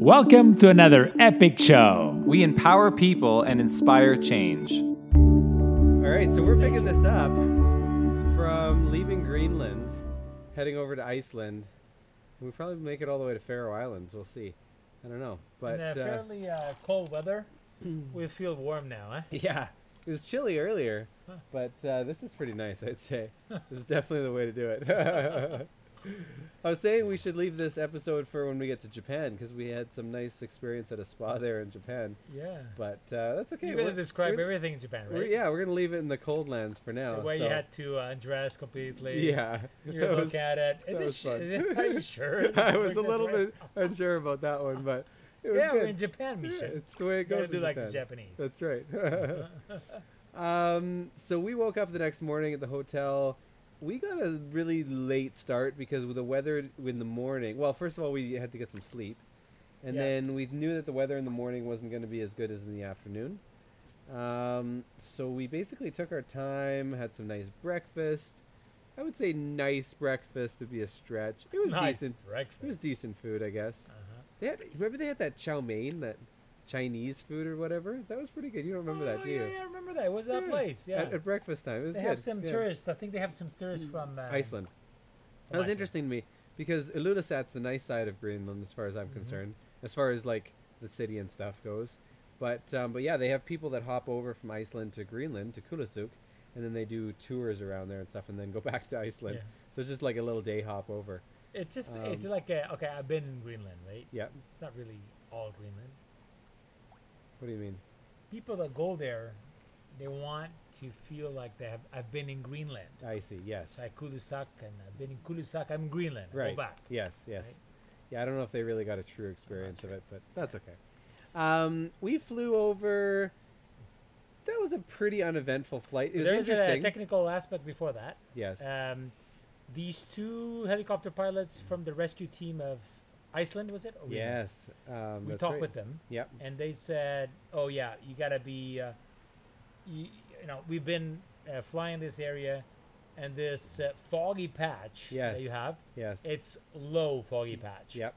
Welcome to another epic show. We empower people and inspire change. All right, so we're picking this up from leaving Greenland, heading over to Iceland. We'll probably make it all the way to Faroe Islands. We'll see. I don't know, but in fairly cold weather, we feel warm now, eh? Yeah, it was chilly earlier, but this is pretty nice, I'd say. This is definitely the way to do it. I was saying we should leave this episode for when we get to Japan because we had some nice experience at a spa there in Japan. Yeah. But that's okay. You're going to describe everything in Japan, right? Yeah, we're going to leave it in the cold lands for now. The way you had to undress completely. Yeah. You look at it. Are you sure? I was a little bit unsure about that one, but it was good. We're in Japan, Misha. Yeah, it's the way it goes. You gotta do like the Japanese. That's right. So we woke up the next morning at the hotel. We got a really late start because with the weather in the morning, well, first of all, we had to get some sleep. And then we knew that the weather in the morning wasn't going to be as good as in the afternoon. So we basically took our time, had some nice breakfast. I would say nice breakfast would be a stretch. It was nice decent. Breakfast. It was decent food, I guess. Remember they had that chow mein, that Chinese food or whatever? That was pretty good. You don't remember that, do you? Yeah, I remember that. What's that place? Yeah. At breakfast time. It was they good. have some tourists. I think they have some tourists from Iceland. That was interesting to me because Ilulissat's the nice side of Greenland as far as I'm concerned, as far as like the city and stuff goes. But yeah, they have people that hop over from Iceland to Greenland, to Kulisuk, and then they do tours around there and stuff and then go back to Iceland. Yeah. So it's just like a little day hop over. It's just, it's like, okay, I've been in Greenland, right? Yeah. It's not really all Greenland. What do you mean? People that go there, they want to feel like I've been in Greenland. I see, yes. It's like Kulisak, and I've been in Kulisak, I'm in Greenland. Right. Go back. Yes. Right? Yeah, I don't know if they really got a true experience of it, but that's okay. We flew over. That was a pretty uneventful flight. It was There's interesting. a technical aspect before that. Yes. These two helicopter pilots from the rescue team of Iceland, was it? Yes. We talked with them. Yep. And they said, oh, yeah, you got to be, you know, we've been flying this area, and this foggy patch that you have, it's low foggy patch. Yep.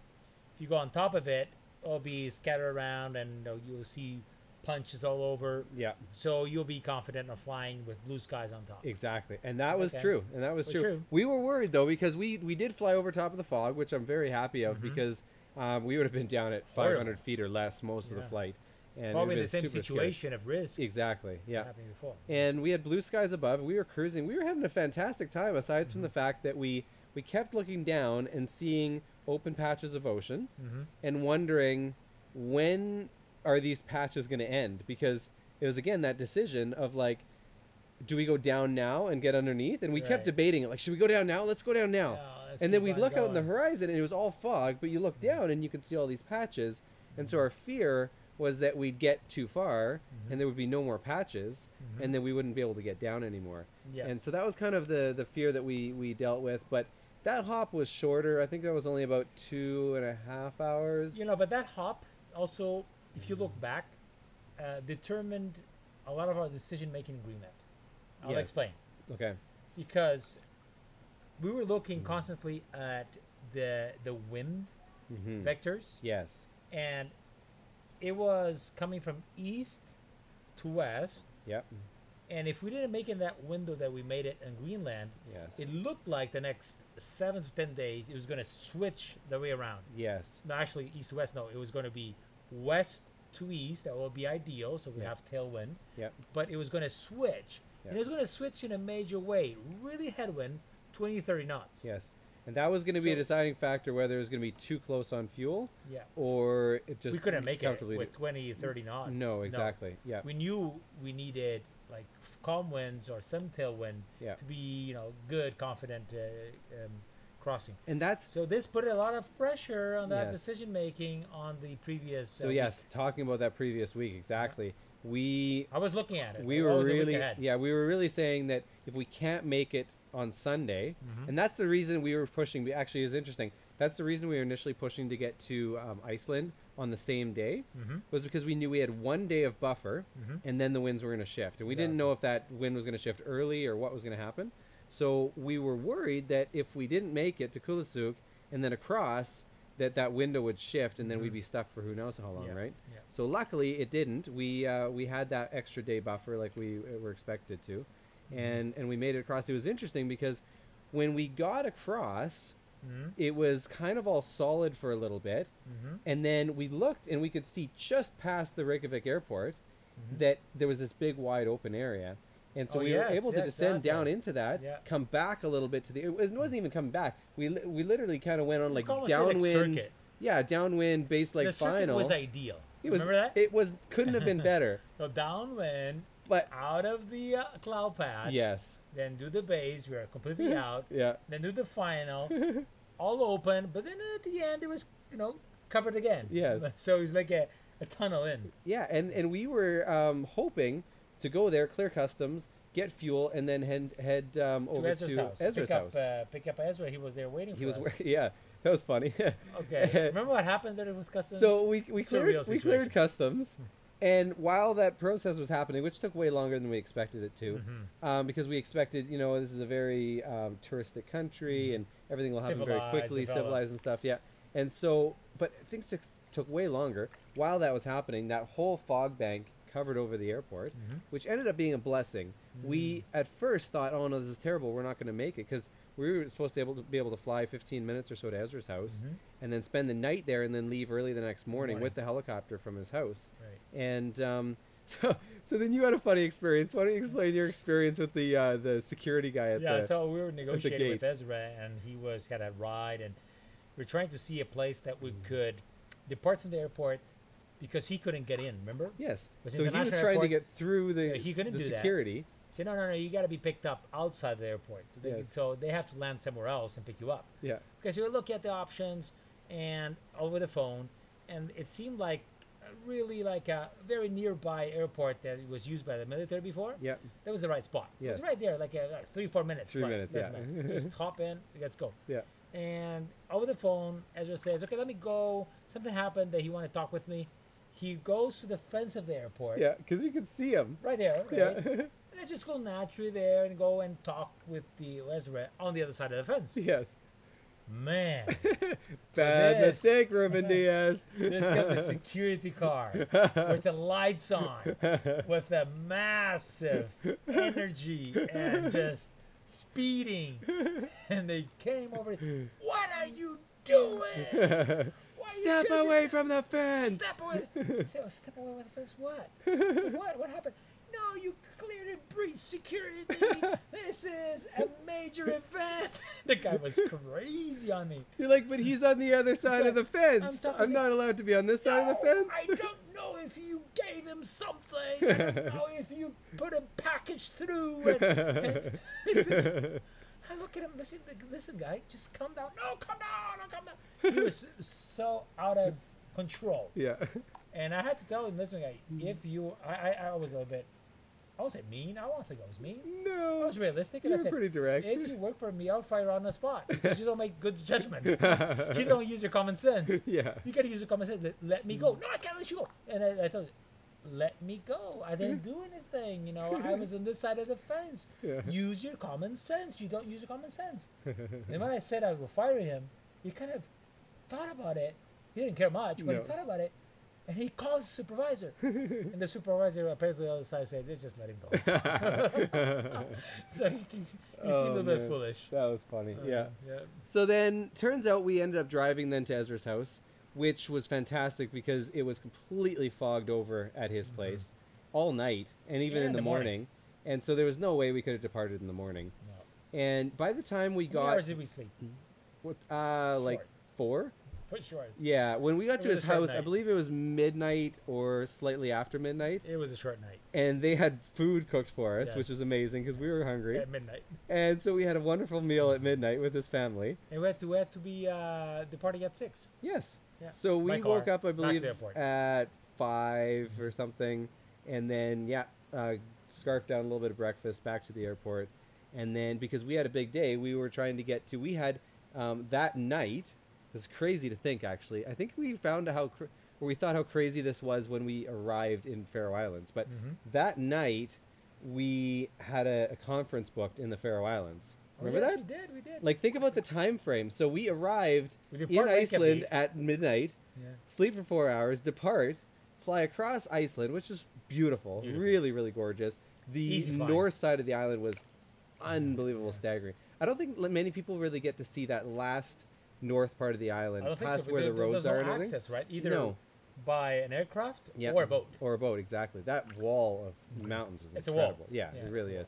If you go on top of it, it'll be scattered around, and you'll see punches all over. Yeah. So you'll be confident of flying with blue skies on top. Exactly. And that was true. And that was true. True. We were worried, though, because we did fly over top of the fog, which I'm very happy of because we would have been down at 500 feet or less most of the flight. And probably the same situation of risk. Exactly. Yeah. Happening before. And we had blue skies above. We were cruising. We were having a fantastic time, aside from the fact that we kept looking down and seeing open patches of ocean and wondering when are these patches going to end, because it was again that decision of like, do we go down now and get underneath? And we kept debating it, like, should we go down now? Let's go down now. And then we'd look out in the horizon and it was all fog, but you look down and you can see all these patches. And so our fear was that we'd get too far and there would be no more patches and then we wouldn't be able to get down anymore. And so that was kind of the fear that we dealt with. But that hop was shorter. I think that was only about 2.5 hours. You know, but that hop also, if you look back, determined a lot of our decision making in Greenland. I'll explain. Okay. Because we were looking constantly at the wind vectors. Yes. And it was coming from east to west. Yep. And if we didn't make it in that window that we made it in Greenland, it looked like the next 7 to 10 days it was going to switch the way around. Yes. No, actually, east to west. No, it was going to be west to east. That will be ideal, so we have tailwind. Yep. But it was going to switch. And it was going to switch in a major way. Really headwind, 20, 30 knots. Yes. And that was going to be a deciding factor whether it was going to be too close on fuel or it just we couldn't make it with 20, 30 knots. No, exactly. No. Yeah. We knew we needed like calm winds or some tailwind to be, you know, good, confident crossing. And that's so this put a lot of pressure on that decision making on the previous. So yes, talking about that previous week, exactly. I was looking at it. We were really we were really saying that if we can't make it on Sunday, and that's the reason we were pushing. Actually, it's interesting. That's the reason we were initially pushing to get to Iceland on the same day, was because we knew we had 1 day of buffer, and then the winds were going to shift, and we didn't know if that wind was going to shift early or what was going to happen. So we were worried that if we didn't make it to Kulisuk and then across, that window would shift, and then we'd be stuck for who knows how long, right? Yeah. So luckily it didn't. We had that extra day buffer like we were expected to, and we made it across. It was interesting because when we got across, it was kind of all solid for a little bit, and then we looked and we could see just past the Reykjavik airport that there was this big wide open area. And so we were able to descend down into that, come back a little bit to it wasn't even coming back. We literally kind of went on like downwind. Like yeah, downwind base like final. The circuit was ideal. Remember that? It couldn't have been better. So downwind, but out of the cloud patch. Yes. Then do the base. We were completely out. Yeah. Then do the final, all open. But then at the end, it was covered again. Yes. So it was like a tunnel in. Yeah, and we were hoping to go there, clear customs, get fuel, and then head over to Ezra's house. Pick up Ezra. He was there waiting for us. Yeah, that was funny. Okay. Remember what happened there with customs? So we cleared customs, and while that process was happening, which took way longer than we expected it to, because we expected, this is a very touristic country, and everything will happen very quickly, civilized and stuff. Yeah, and so, but things took way longer. While that was happening, that whole fog bank covered over the airport, which ended up being a blessing. We at first thought, oh no, this is terrible, we're not going to make it, because we were supposed to be able to fly 15 minutes or so to Ezra's house, and then spend the night there, and then leave early the next morning with the helicopter from his house. Right. And so then you had a funny experience. Why don't you explain your experience with the security guy at the so we were negotiating with Ezra, and he had a ride, and we're trying to see a place that we could depart from the airport, because he couldn't get in, remember? Yes. So he was trying to get through the security. He said, no, you got to be picked up outside the airport. So they have to land somewhere else and pick you up. Yeah. Because we were looking at the options and over the phone, and it seemed like really like a very nearby airport that was used by the military before. Yeah. That was the right spot. Yes. It was right there, like 3-4 minutes. 3 minutes, yeah. Just hop in, let's go. Yeah. And over the phone, Ezra says, okay, let me go. Something happened that he wanted to talk with me. He goes to the fence of the airport. Yeah, because you can see him. Right there. Right? Yeah. And I just go naturally there and go and talk with the Ezra on the other side of the fence. Yes. Man. Bad mistake, Ruben Diaz. This got the security car with the lights on, with a massive energy and just speeding. And they came over. What are you doing? Step away from the fence. Step away. Step away from the fence. What? Said, what happened? No, you clearly breached security. This is a major event. The guy was crazy on me. You're like, but he's on the other side of the fence. I'm not allowed to be on this side of the fence. I don't know if you gave him something. I don't know if you put a package through. And I look at him, listen, guy, just calm down. No, calm down. He was so out of control. Yeah. And I had to tell him, listen, guy, if you, I was a little bit, I wasn't mean. I don't think I was mean. No. I was realistic. And I said, pretty direct. If you work for me, I'll fire on the spot, because you don't make good judgment. You don't use your common sense. Yeah. You got to use your common sense. Let me go. No, I can't let you go. And I told him, let me go. I didn't do anything. I was on this side of the fence. Yeah. Use your common sense. You don't use your common sense. And when I said I would fire him, he kind of thought about it. He didn't care much, but he thought about it. And he called the supervisor. And the supervisor apparently on the other side said, just let him go. So he seemed a little bit foolish. That was funny. Yeah. So then, turns out we ended up driving then to Ezra's house, which was fantastic because it was completely fogged over at his place all night and even in the morning. And so there was no way we could have departed in the morning. No. And by the time we got... How many hours did we sleep? Like 4? For sure. Yeah, when we got to his house, I believe it was midnight or slightly after midnight. It was a short night. And they had food cooked for us, which was amazing because we were hungry. At midnight. And so we had a wonderful meal at midnight with his family. And we had to be departing at 6. Yes. Yeah. So we woke up, I believe, at 5 or something. And then, scarfed down a little bit of breakfast, back to the airport. And then, because we had a big day, we were trying to get to... We had, that night... It's crazy to think, actually. I think we found out we thought how crazy this was when we arrived in Faroe Islands. But that night, we had a conference booked in the Faroe Islands. Remember that? We did. Like, think about the time frame. So we arrived in Iceland at midnight, sleep for 4 hours, depart, fly across Iceland, which is beautiful. Really, really gorgeous. The north side of the island was unbelievable, staggering. I don't think many people really get to see that last north part of the island, past where the roads are and everything. Access, right? Either by an aircraft or a boat. Or a boat, exactly. That wall of mountains is incredible. A wall. Yeah, it really is.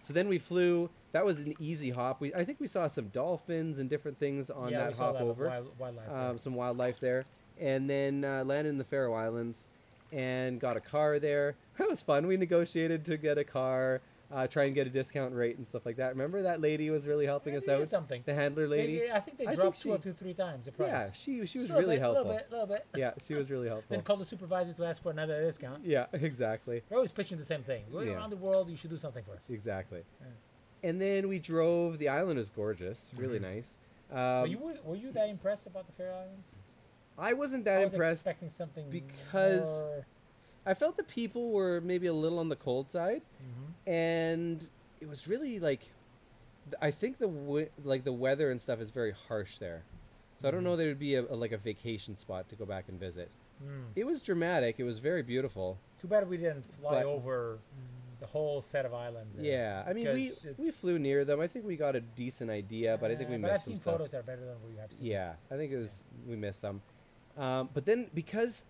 So then we flew. That was an easy hop. I think we saw some dolphins and different things on that hop over. Wildlife some wildlife there. And then landed in the Faroe Islands and got a car there. That was fun. We negotiated to get a car, try and get a discount rate and stuff like that. Remember that lady was really helping us out? Something. The handler lady? I think they dropped 2 or 3 times the price. Yeah, she was really helpful. A little bit. Yeah, she was really helpful. Then called the supervisor to ask for another discount. Yeah, exactly. We're always pitching the same thing. Going around the world, you should do something for us. Exactly. Yeah. And then we drove. The island is gorgeous. Really nice. Were you that impressed about the Faroe Islands? I wasn't that impressed. I was expecting something because more... I felt the people were maybe a little on the cold side, and it was really like, I think the weather and stuff is very harsh there, so I don't know there would be a vacation spot to go back and visit. It was dramatic. It was very beautiful. Too bad we didn't fly over the whole set of islands. Yeah, I mean we flew near them. I think we got a decent idea, but I think we missed some stuff. I've seen photos that are better than we have seen. Yeah, I think we missed some. But then because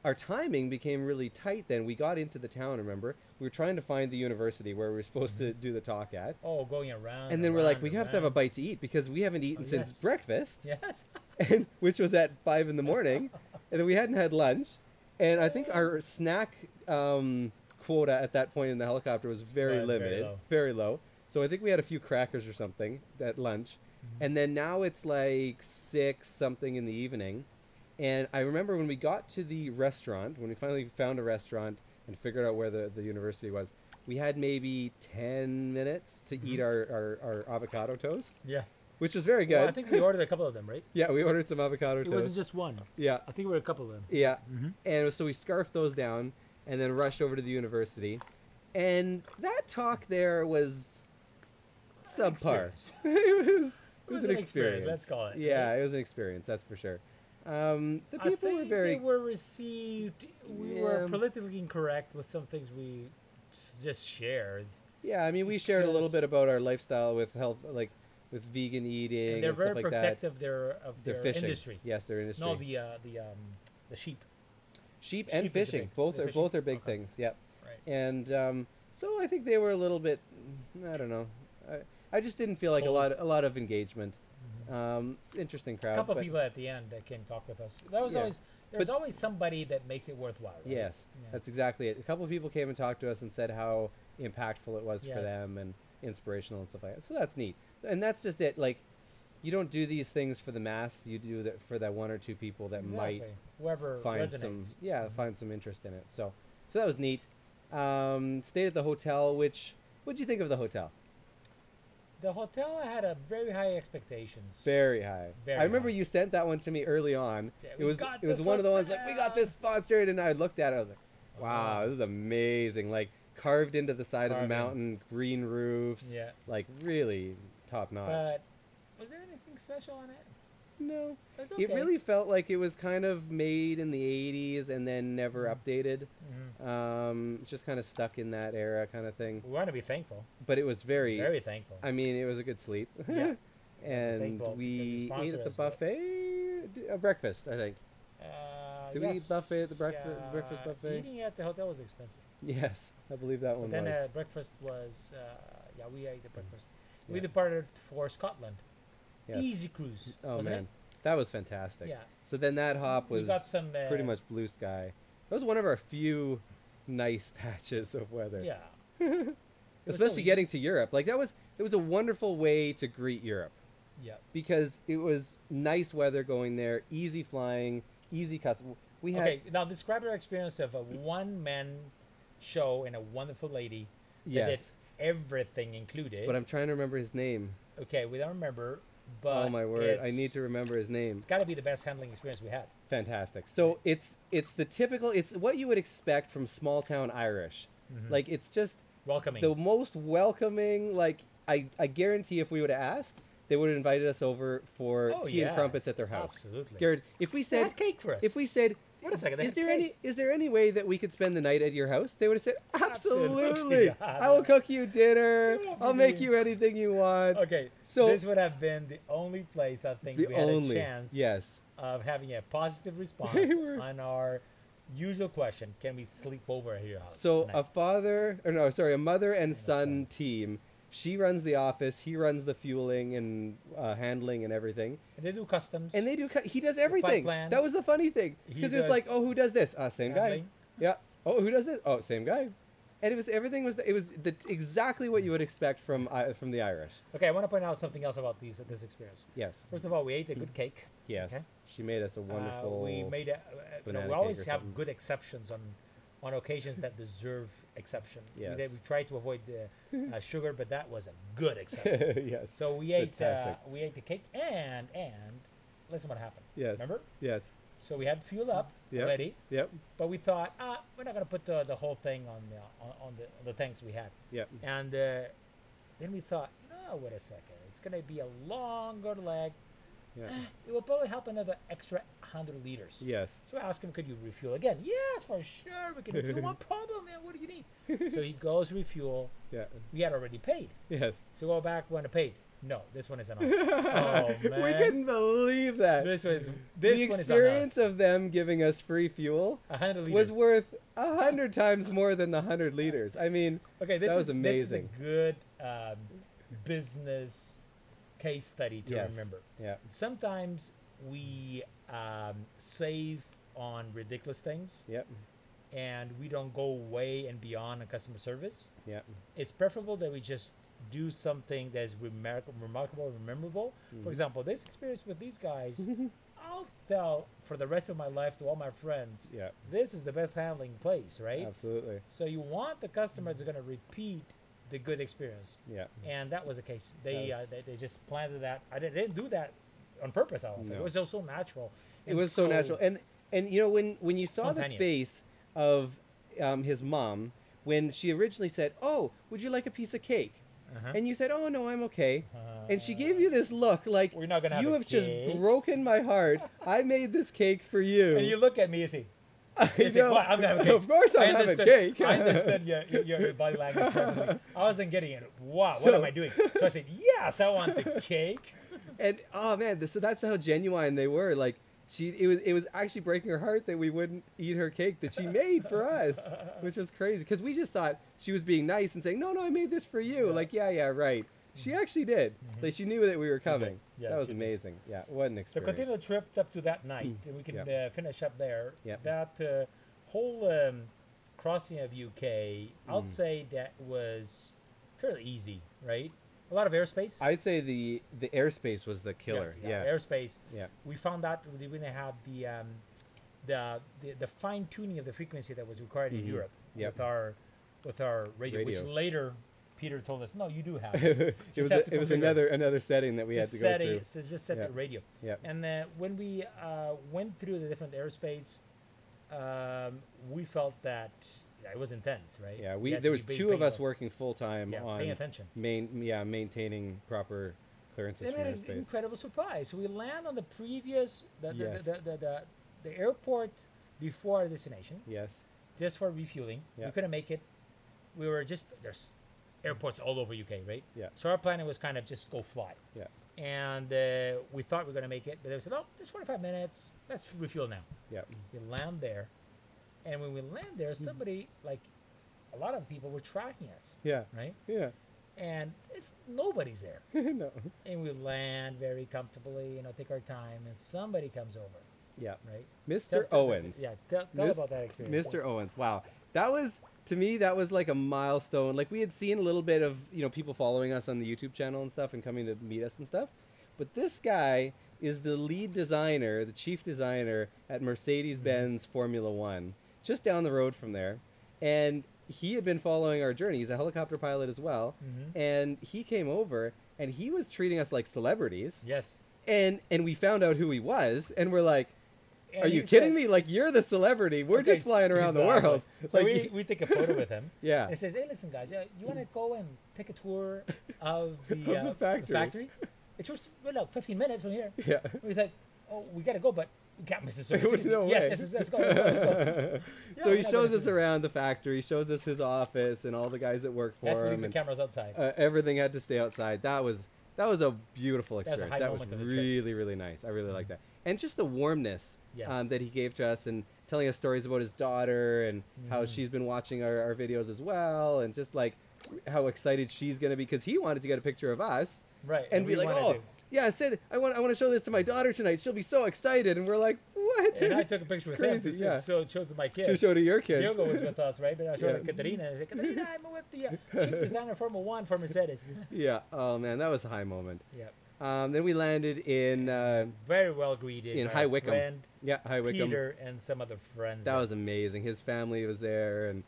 our timing became really tight, then we got into the town. Remember, we were trying to find the university where we were supposed to do the talk at. Oh, going around. And then we're like, we have to have a bite to eat because we haven't eaten since breakfast. Yes. Which was at 5 in the morning, and then we hadn't had lunch, and I think our snack quota at that point in the helicopter was very limited, very low. So I think we had a few crackers or something at lunch, and then now it's like 6 something in the evening. And I remember when we got to the restaurant, when we finally found a restaurant and figured out where the university was, we had maybe 10 minutes to eat our avocado toast. Yeah. Which was very good. Well, I think we ordered a couple of them, right? Yeah, we ordered some avocado toast. It wasn't just one. Yeah. I think we were a couple of them. Yeah. And so we scarfed those down and then rushed over to the university. And that talk there was subpar. It was an experience. Let's call it. Yeah, it was an experience, that's for sure. The people were very... they were received... We were politically incorrect with some things we just shared. Yeah, I mean, we shared a little bit about our lifestyle with health, like with vegan eating and stuff like that. They're very protective of their industry. Yes, their industry. No, the sheep. Sheep and fishing. Both are big things. Yep. Right. And so I think they were a little bit, I don't know. I just didn't feel like a lot of engagement. It's an interesting crowd. A couple of people at the end that came talk with us. That was there's always somebody that makes it worthwhile. Right? Yes, that's exactly it. A couple of people came and talked to us and said how impactful it was for them and inspirational and stuff like that. So that's neat. And that's just it. Like, you don't do these things for the mass. You do that for that 1 or 2 people that might find some interest in it. So that was neat. Stayed at the hotel. What'd you think of the hotel? The hotel, I had very high expectations. Very high. I remember you sent that one to me early on. Yeah, it was one of the ones like, we got this sponsored, and I looked at it. I was like, wow, this is amazing. Like, carved into the side of the mountain, green roofs. Yeah. Like, really top notch. But was there anything special on it? No. It, okay. It really felt like it was kind of made in the 80s and then never updated. Just kind of stuck in that era kind of thing. We want to be thankful. But it was very thankful. I mean, it was a good sleep. Yeah. And we ate at the buffet, a breakfast, I think. Did we eat buffet at the breakfast buffet? Eating at the hotel was expensive. Yes, I believe that one was. Then breakfast was, we ate the breakfast. We departed for Scotland. Yes. Easy cruise. Oh, man. That was fantastic. Yeah. So then that hop was pretty much blue sky. That was one of our few nice patches of weather. Yeah. Especially getting to Europe. Like, it was a wonderful way to greet Europe. Yeah. Because it was nice weather going there, easy flying, easy custom. Now describe our experience of a one-man show and a wonderful lady that did everything included. But I'm trying to remember his name. Okay, we don't remember, but oh my word, I need to remember his name. It's got to be the best handling experience we had. Fantastic. So it's the typical, it's what you would expect from small town Irish. Like, it's just welcoming. The most welcoming, like, I guarantee if we would have asked, they would have invited us over for tea and crumpets at their house. Absolutely. Garrett, if we said cake for us. If we said, wait a second, is there any way that we could spend the night at your house? They would have said, absolutely. Yeah. I will cook you dinner. I'll make you anything you want. Okay, so this would have been the only place I think we had a chance of having a positive response on our usual question: can we sleep over at your house? So tonight? A mother and son team. She runs the office. He runs the fueling and handling and everything. And they do customs. And he does everything. That was the funny thing. Because it's like, oh, who does this? Same guy. Yeah. Oh, who does it? Oh, same guy. And it was exactly what you would expect from the Irish. Okay, I want to point out something else about this experience. Yes. First of all, we ate a good cake. Yes. Okay? She made us a wonderful. We made we always have good exceptions on occasions that deserve exception. Yes. We try to avoid the sugar, but that was a good exception. Yes. So we ate the cake and listen what happened. Yes. Remember? Yes. So we had fueled up already. Yep. But we thought, we're not gonna put the whole thing on the tanks we had. Yep. And then we thought, no, wait a second, it's gonna be a longer leg. Yeah. It will probably help another extra 100 liters. Yes. So I asked him, could you refuel again? Yes, for sure. We can refuel. No problem, man. What do you need? So he goes refuel. Yeah. We had already paid. Yes. So go back when I paid. No, this one isn't us. Oh, man. We couldn't believe that. The experience of them giving us free fuel 100 liters. was worth 100 times more than the 100 liters. I mean, that was amazing. This is a good business case study to remember. Yeah. Sometimes we save on ridiculous things. Yep. And we don't go way and beyond on customer service. Yeah. It's preferable that we just do something that is remarkable and memorable. For example, this experience with these guys, I'll tell for the rest of my life to all my friends, this is the best handling place, right? Absolutely. So you want the customer that's going to repeat the good experience. Yeah. And that was the case. They just planted that. They didn't do that on purpose, I don't think. It was just so natural. It was so natural. And you know, when you saw the face of his mom, when she originally said, oh, would you like a piece of cake? And you said, oh, no, I'm okay. And she gave you this look like, we're not gonna have you have just broken my heart. I made this cake for you. And you look at me and say, I'm going to have a cake. Of course I'm having cake. I understood your body language perfectly. I wasn't getting it. Wow, what am I doing? So I said, yes, I want the cake. And, oh, man, so that's how genuine they were. Like, it was actually breaking her heart that we wouldn't eat her cake that she made for us, which was crazy. Because we just thought she was being nice and saying, no, I made this for you. Yeah. Like, yeah, right. She actually did. Like, she knew that we were coming. Yeah, that was amazing. Yeah, what an experience. So continue the trip up to that night, and we can finish up there. That whole crossing of UK, I'll say that was fairly easy, right? A lot of airspace. I'd say the airspace was the killer. Yeah. Airspace. Yeah. We found out we didn't have the fine tuning of the frequency that was required in Europe with our radio, which later Peter told us, no, you do have it. It was another setting that we had to go through. So just set the radio. Yeah. And then when we went through the different airspace, we felt that it was intense, right? Yeah, there was two of us working full time on paying attention. Maintaining proper clearances from airspace. An incredible surprise. So we land on the previous the airport before our destination. Yes. Just for refueling. We couldn't make it. We were there's airports all over UK, right? Yeah. So our plan was kind of just go fly. Yeah. And we thought we were going to make it, but they said, oh, just 45 minutes. Let's refuel now. Yeah. We land there. And when we land there, somebody, like a lot of people, were tracking us. Yeah. Right? Yeah. And nobody's there. No. And we land very comfortably, take our time, and somebody comes over. Yeah. Right? Mr. Owens. Tell about that experience. Mr. Owens. Wow. To me, that was like a milestone. Like, we had seen a little bit of, people following us on the YouTube channel and stuff and coming to meet us and stuff. But this guy is the lead designer, the chief designer at Mercedes-Benz Formula One, just down the road from there. And he had been following our journey. He's a helicopter pilot as well. And he came over, and he was treating us like celebrities. Yes. And we found out who he was, and we're like, are you kidding me? Like, you're the celebrity. We're just flying around the world. So we take a photo with him. Yeah. And he says, hey, listen, guys, you want to go and take a tour of the factory. It was 15 minutes from here. Yeah. We like, oh, we got to go, but we can't miss this opportunity. No yes, way. let's go. So he shows us around the factory, shows us his office and all the guys that work for him. Had to leave the cameras outside. Everything had to stay outside. That was a beautiful experience. That was really, really nice. I really like that. And just the warmness that he gave to us, and telling us stories about his daughter and how she's been watching our videos as well, and just like how excited she's going to be because he wanted to get a picture of us. Right. And be like, oh, yeah, I want to show this to my daughter tonight. She'll be so excited. And we're like, what? And I took a picture with him to show to my kids. To show to your kids. Diogo was with us, right? But I showed Katerina. And I said, Katerina, I'm with the chief designer Formula 1 for Mercedes. Yeah. Oh, man, that was a high moment. Yeah. Then we landed in... very well greeted. In High Wycombe. Friend, yeah, High Wycombe. Peter and some other friends. That was amazing. His family was there. And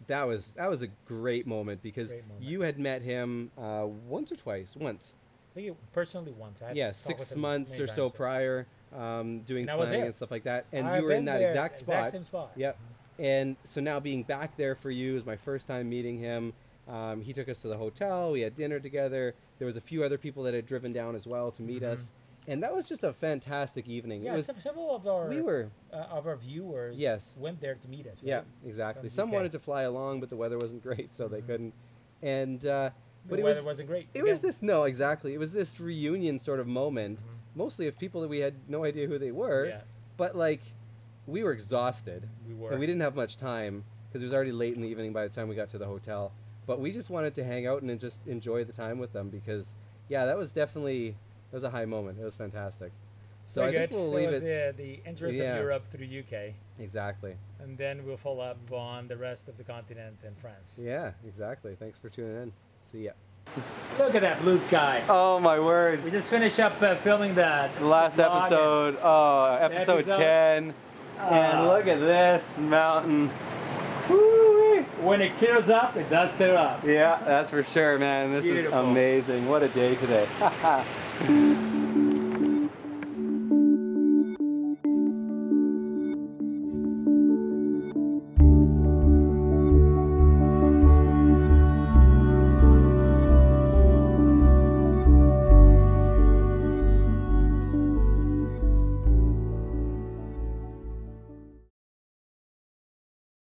that was a great moment because you had met him once or twice. Once. I think personally once. Yeah, 6 months or so prior, doing planning and stuff like that. And you were in that exact same spot. Yep. And so now being back there for you was my first time meeting him. He took us to the hotel. We had dinner together. There was a few other people that had driven down as well to meet us. And that was just a fantastic evening. Yeah, several of our viewers went there to meet us. Right? Yeah, exactly. Some wanted to fly along, but the weather wasn't great, so they couldn't. And but the weather wasn't great. It was this It was this reunion sort of moment, mostly of people that we had no idea who they were. Yeah. But like, we were exhausted. We were. And we didn't have much time because it was already late in the evening by the time we got to the hotel. But we just wanted to hang out and just enjoy the time with them because, that was definitely a high moment. It was fantastic. So I think we'll leave it. The interest of Europe through UK. Exactly. And then we'll follow up on the rest of the continent and France. Yeah, exactly. Thanks for tuning in. See ya. Look at that blue sky. Oh my word. We just finished up filming the last episode. Episode 10. And look at this mountain. Woo-wee. When it clears up, it does clear up. Yeah, that's for sure, man. This is amazing. What a day today.